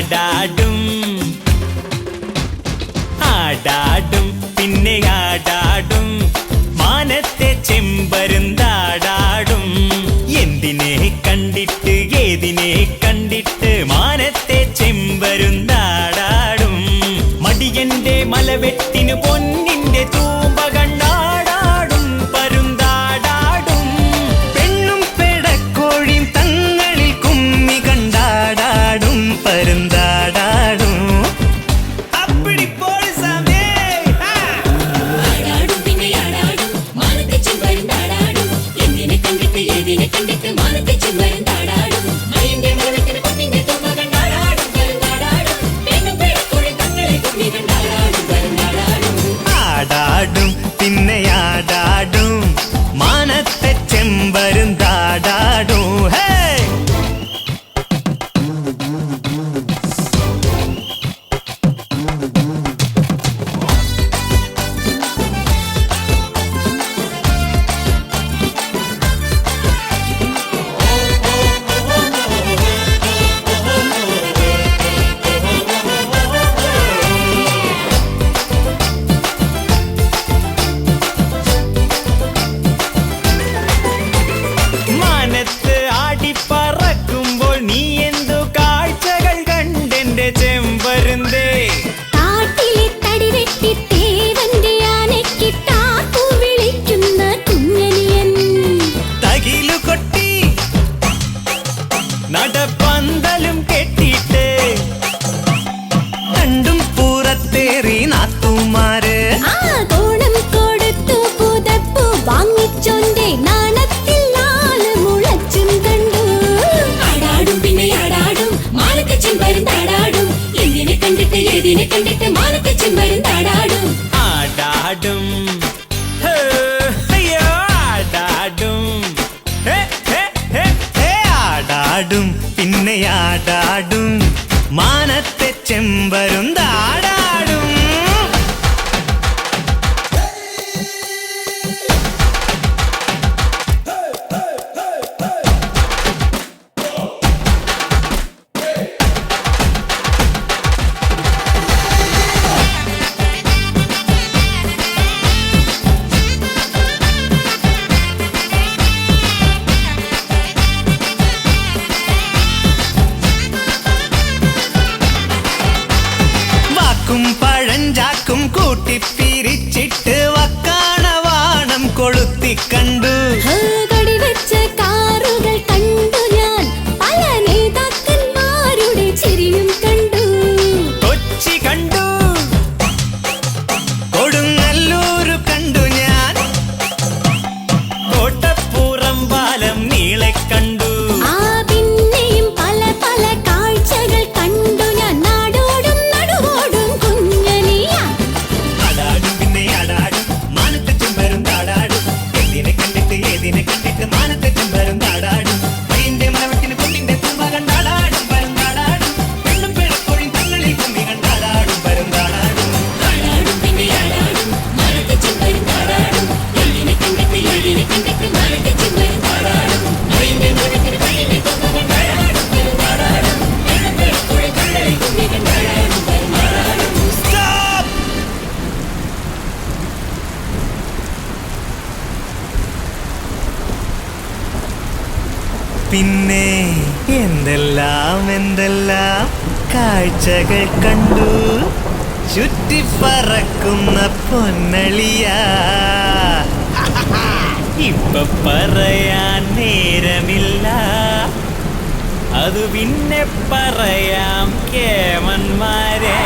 ആടാടും ആടാടും പിന്നെ ആടാടും മാനത്തെ ചെമ്പരുന്താടാടും എന്തിനെ കണ്ടിട്ട് ഏതിനെ കണ്ടിട്ട് മാനത്തെ ചെമ്പരുന്താടാടും മടിയന്റെ മലവെട്ടിനു പൊന്നിന്റെ തൂമ്പ കണ്ടാടാടും പരുന്താടാടും പെണ്ണും പെടക്കോഴിയും തങ്ങളിൽ കുമ്മി കണ്ടാടാടും പരുന്താടാടും അപ്പടി പോളി സാമേ ആടാടും പിന്നെ ആടാടും മാനത്തെ ചെമ്പരുന്താടാടും എന്തിനെ കണ്ടിട്ട് ഏതിനെ കണ്ടിട്ട് മാനത്തെ ചെമ്പരുന്താടാടും മയിലിന്റെ മലവെട്ടിന് പൊന്നിന്റെ തൂമ്പ കണ്ടാടാടും പരുന്താടാടും പെണ്ണും പെടക്കോഴിയും തങ്ങളിൽ കുമ്മി കണ്ടാടാടും പരുന്താടാടും ആടാടും പിന്നെ ആടാടും മാനത്തെ ചെമ്പരുന്താടാടും ഹേ മാനത്ത് ആടിപ്പറക്കുമ്പോൾ നീ എന്തു കാഴ്ചകൾ കണ്ടെന്റെ ചെമ്പരുന്തേ കാട്ടിലെ തടിവെട്ടി തേവന്റെ ആനയ്ക്കിട്ടാക്കു വിളിക്കുന്ന കുഞ്ഞനിയൻ തകിലു കൊട്ടി നടപ്പന്തലും കെട്ടിട്ട് രണ്ടും പുറത്തേറി നാത്തുമാര് ആ കോണം കൊടുത്തു പുതപ്പു വാങ്ങിച്ചോന്റെ നാണത്തിൽ നാല് മുളച്ചും കണ്ടു ആടാടും പിന്നെ ആടാടും മാനത്തെ ചെമ്പരുന്താടാടും എന്തിനെ കണ്ടിട്ട് ഏതിനെ കണ്ടിട്ട് മാനത്തെ ചെമ്പരുന്താടാടും ആടാടും ഹേ, അയ്യോ ആടാടും ഹേ, ഹേ, ഹേ, ഹേ, ആടാടും പിന്നെ ആടാടും മാനത്തെ ചെമ്പരുന്താടാടും വാക്കും പഴഞ്ചാക്കും കൂട്ടിപ്പിരിച്ചിട്ട് വക്കാണവാണം കൊളുത്തിക്കണ്ടു കടിവെച്ച കാറുകൾ കണ്ടു ഞാൻ പല നേതാക്കന്മാരുടെ ചിരിയും കണ്ടു കൊച്ചി കണ്ടു കൊടുങ്ങല്ലൂരു കണ്ടു ഞാൻ കോട്ടപ്പുറം പാലം നീളെ കണ്ടു ആ പിന്നെയും പല പല കാഴ്ചകൾ കണ്ടു ഞാൻ നാടോടും നടുവോടും കുഞ്ഞനിയ ആടാടും പിന്നെ ആടാടും മാനത്തെ ചെമ്പരുന്താടാടും എന്തിനെ കണ്ടിട്ട് ഏതിനെ കണ്ടിട്ട് മാനത്തെ ചെമ്പരുന്താടാടും മയിലിന്റെ മലവെട്ടിന് പൊന്നിന്റെ തൂമ്പ കണ്ടാടാടും പരുന്താടാടും പെണ്ണും പിഴക്കോഴിയും തങ്ങളിൽ കുമ്മി കണ്ടാടാടും പരുന്താടാടും ആടാടും പിന്നെ ആടാടും മാനത്തെ ചെമ്പരുന്താടാടും എന്തിനെ കണ്ടിട്ട് ഏതിനെ കണ്ടിട്ട് മാനത്തെ ചെമ്പരുന്താടാടും മയിലിന്റെ മലവെട്ടിന് പൊന്നിന്റെ തൂമ്പ കണ്ടാടാടും പരുന്താടാടും പെണ്ണും പിഴക്കോഴിയും തങ്ങളിൽ കുമ്മി കണ്ടാടാടും പരുന്താടാടും Stop! പിന്നെ എന്തെല്ലാം എന്തെല്ലാം കാഴ്ചകൾ കണ്ടു ചുറ്റിപ്പറക്കുന്ന പൊന്നളിയ ഇപ്പൊ പറയാൻ നേരമില്ല അത് പിന്നെ പറയാം കേമന്മാരെ